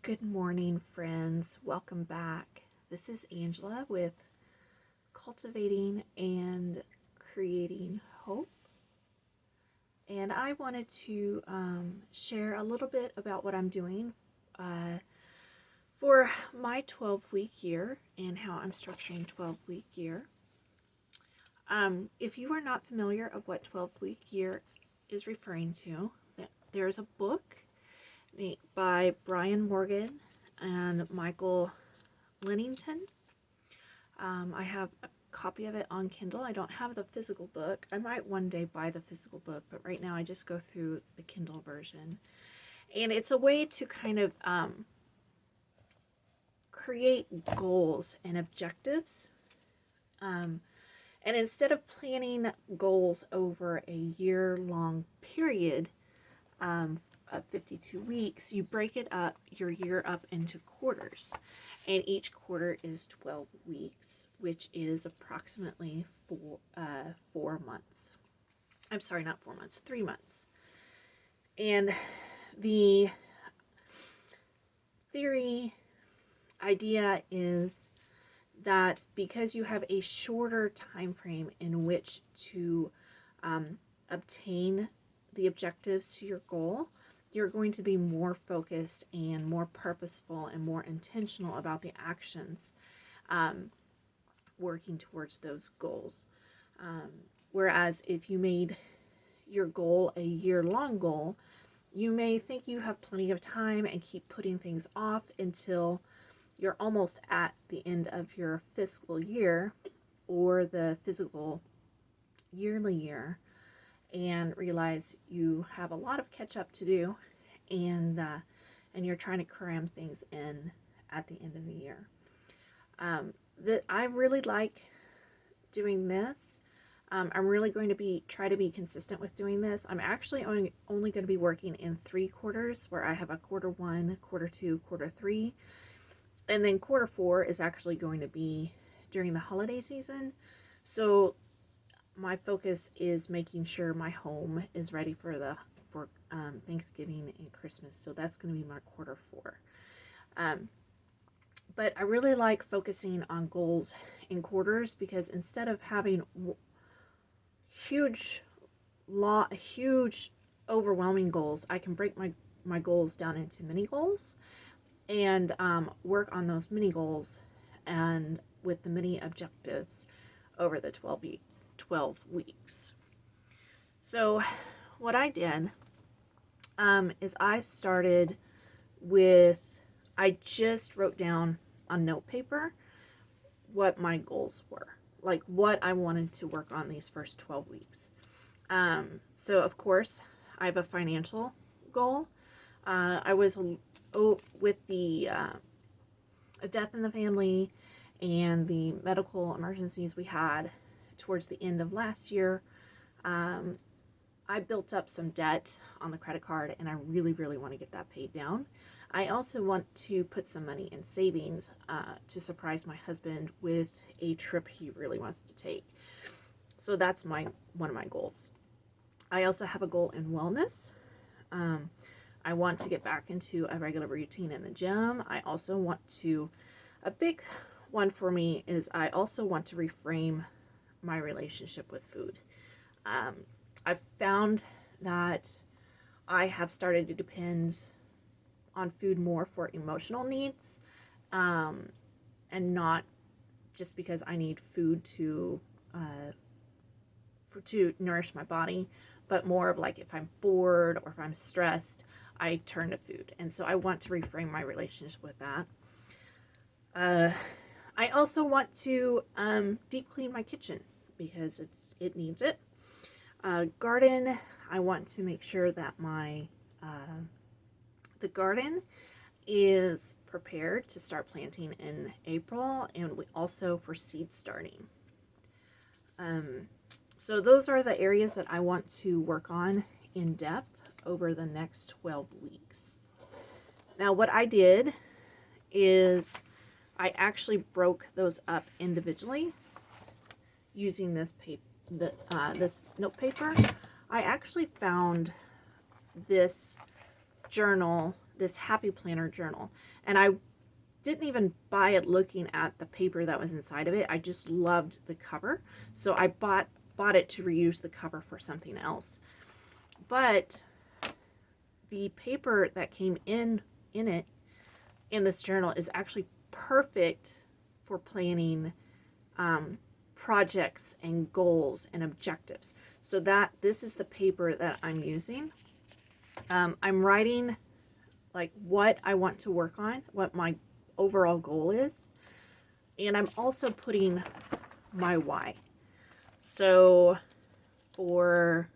Good morning, friends. Welcome back. This is Angela with Cultivating and Creating Hope. And I wanted to share a little bit about what I'm doing for my 12-week year and how I'm structuring 12-week year. If you are not familiar of what 12-week year is referring to, there's a book by Brian Morgan and Michael Lennington. I have a copy of it on Kindle. I don't have the physical book. I might one day buy the physical book, but right now I just go through the Kindle version. And it's a way to kind of create goals and objectives. And instead of planning goals over a year-long period, of 52 weeks, you break your year up into quarters, and each quarter is 12 weeks, which is approximately 4 months. I'm sorry, not 4 months, 3 months. And the idea is that because you have a shorter time frame in which to obtain the objectives to your goal, you're going to be more focused and more purposeful and more intentional about the actions working towards those goals. Whereas if you made your goal a year-long goal, you may think you have plenty of time and keep putting things off until you're almost at the end of your fiscal year or the physical yearly year, and realize you have a lot of catch up to do, and you're trying to cram things in at the end of the year. I really like doing this. I'm really going to try to be consistent with doing this. I'm actually only going to be working in 3 quarters, where I have a quarter 1, quarter 2, quarter 3, and then quarter 4 is actually going to be during the holiday season. So my focus is making sure my home is ready for Thanksgiving and Christmas. So that's going to be my quarter 4. But I really like focusing on goals in quarters, because instead of having huge overwhelming goals, I can break my goals down into mini goals and work on those mini goals and with the mini objectives over the 12 weeks. So what I did is I just wrote down on note paper what my goals were, like what I wanted to work on these first 12 weeks. So of course I have a financial goal. I was with the death in the family and the medical emergencies we had towards the end of last year, I built up some debt on the credit card, and I really, really want to get that paid down. I also want to put some money in savings to surprise my husband with a trip he really wants to take. So that's one of my goals. I also have a goal in wellness. I want to get back into a regular routine in the gym. I also want a big one for me is I also want to reframe my relationship with food. I've found that I have started to depend on food more for emotional needs, and not just because I need food to nourish my body, but more of like if I'm bored or if I'm stressed, I turn to food. And so I want to reframe my relationship with that. I also want to deep clean my kitchen because it needs it. Garden, I want to make sure that the garden is prepared to start planting in April, and we also for seed starting. So those are the areas that I want to work on in depth over the next 12 weeks. Now what I did is I actually broke those up individually using this note paper. I actually found this journal this Happy Planner journal. And I didn't even buy it looking at the paper that was inside of it. I just loved the cover. So I bought it to reuse the cover for something else. But the paper that came in this journal is actually perfect for planning projects and goals and objectives. So this is the paper that I'm using. I'm writing like what I want to work on, what my overall goal is, and I'm also putting my why. So for,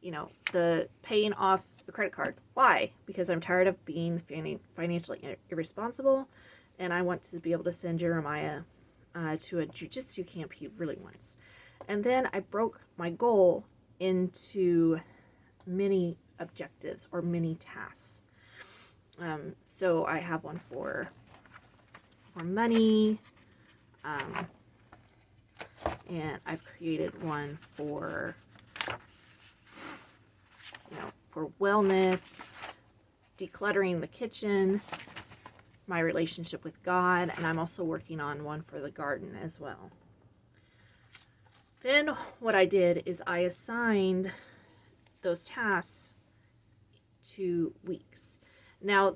you know, the paying off the credit card, why? Because I'm tired of being financially irresponsible, and I want to be able to send Jeremiah to a jiu-jitsu camp he really wants. And then I broke my goal into mini objectives or mini tasks. So I have one for money, and I've created one for, you know, for wellness, decluttering the kitchen, my relationship with God, and I'm also working on one for the garden as well. Then what I did is I assigned those tasks to weeks. Now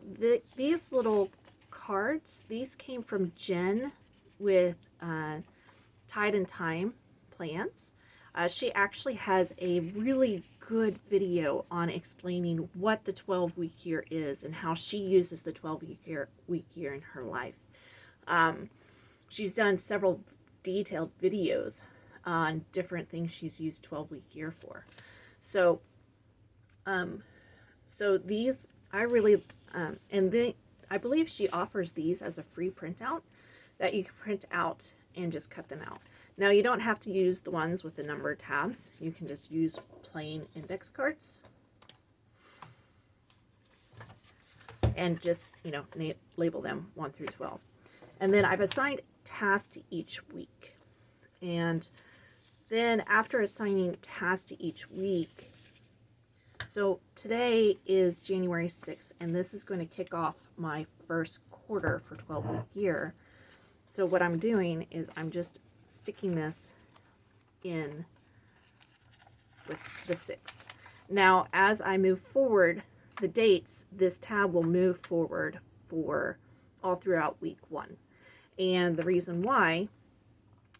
these little cards, these came from Jen with Tide and Time plans. She actually has a really good video on explaining what the 12-week year is and how she uses the 12-week year in her life. She's done several detailed videos on different things she's used 12-week year for. So these I really I believe she offers these as a free printout that you can print out and just cut them out. Now you don't have to use the ones with the numbered tabs. You can just use plain index cards and just, you know, label them 1 through 12. And then I've assigned tasks to each week. And then after assigning tasks to each week, so today is January 6th, and this is going to kick off my first quarter for 12-week year. So what I'm doing is I'm just sticking this in with the 6th. Now, as I move forward, the dates, this tab will move forward for all throughout week 1. And the reason why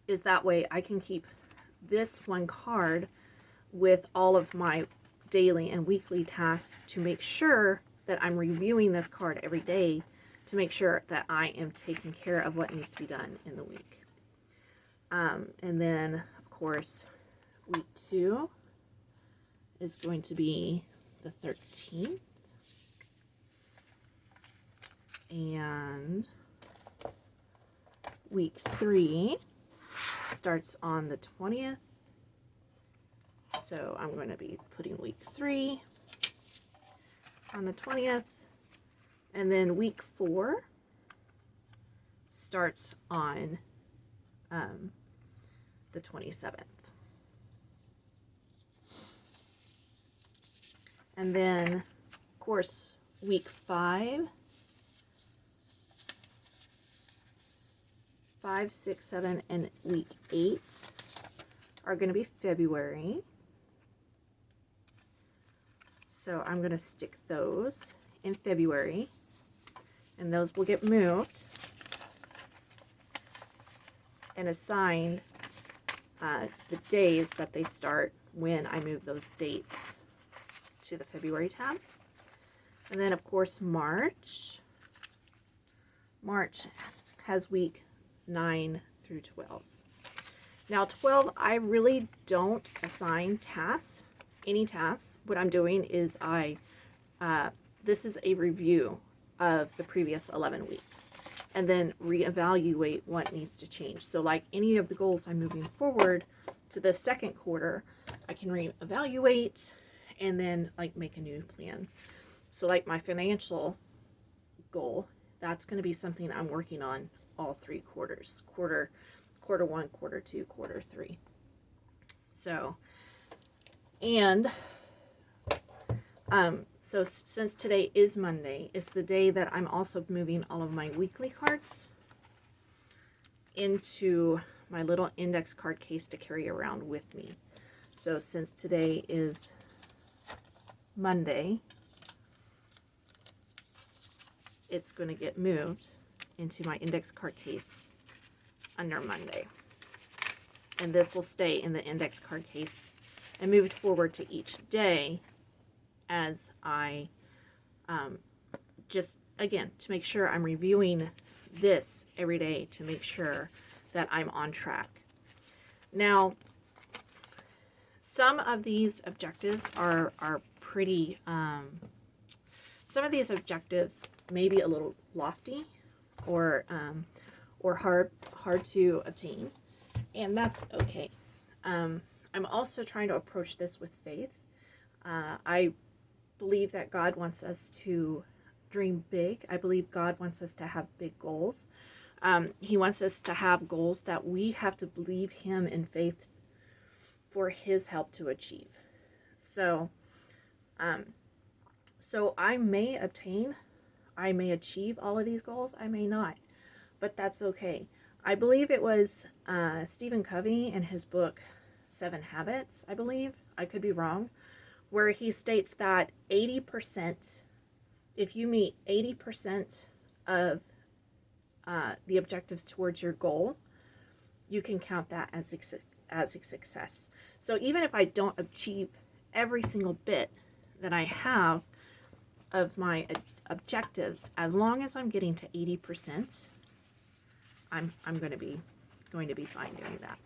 is that way I can keep this one card with all of my daily and weekly tasks to make sure that I'm reviewing this card every day to make sure that I am taking care of what needs to be done in the week. And then, of course, week 2 is going to be the 13th. And week 3 starts on the 20th. So I'm going to be putting week 3 on the 20th. And then week 4 starts on the 27th. And then, of course, week 5, 6, 7, and week 8 are going to be February. So I'm going to stick those in February, and those will get moved and assigned the days that they start when I move those dates to the February tab. And then, of course, March has week 9 through 12. Now 12, I really don't assign tasks, any tasks. What I'm doing is this is a review of the previous 11 weeks and then reevaluate what needs to change. So like any of the goals I'm moving forward to the second quarter, I can reevaluate and then like make a new plan. So like my financial goal, that's going to be something I'm working on all 3 quarters, quarter 1, quarter 2, quarter 3. So, and So since today is Monday, it's the day that I'm also moving all of my weekly cards into my little index card case to carry around with me. So since today is Monday, it's going to get moved into my index card case under Monday. And this will stay in the index card case and moved forward to each day as I just, again, to make sure I'm reviewing this every day to make sure that I'm on track. Now, some of these objectives are pretty, some of these objectives may be a little lofty or hard to obtain, and that's okay. I'm also trying to approach this with faith. I believe that God wants us to dream big. I believe God wants us to have big goals. He wants us to have goals that we have to believe Him in faith for His help to achieve. So I may achieve all of these goals. I may not, but that's okay. I believe it was Stephen Covey in his book, 7 Habits, I believe. I could be wrong, where he states that 80%, if you meet 80% of the objectives towards your goal, you can count that as a success. So even if I don't achieve every single bit that I have of my objectives, as long as I'm getting to 80%, I'm going to be fine doing that.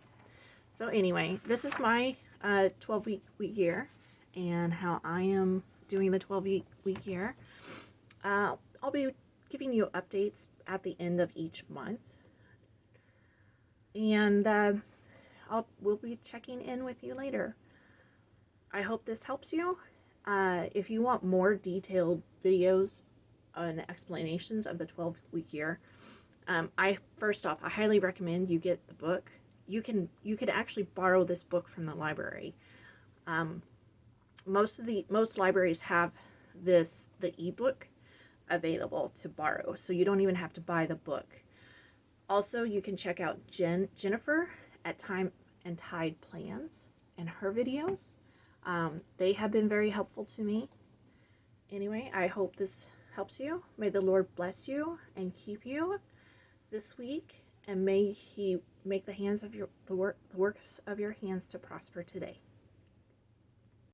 So anyway, this is my 12-week year and how I am doing the 12-week year. I'll be giving you updates at the end of each month, and we'll be checking in with you later. I hope this helps you. If you want more detailed videos and explanations of the 12-week year, I highly recommend you get the book. You could actually borrow this book from the library. Most libraries have the ebook available to borrow, so you don't even have to buy the book. Also, you can check out Jennifer at Time and Tide Plans and her videos. They have been very helpful to me. Anyway, I hope this helps you. May the Lord bless you and keep you this week, and may He make the works of your hands to prosper today.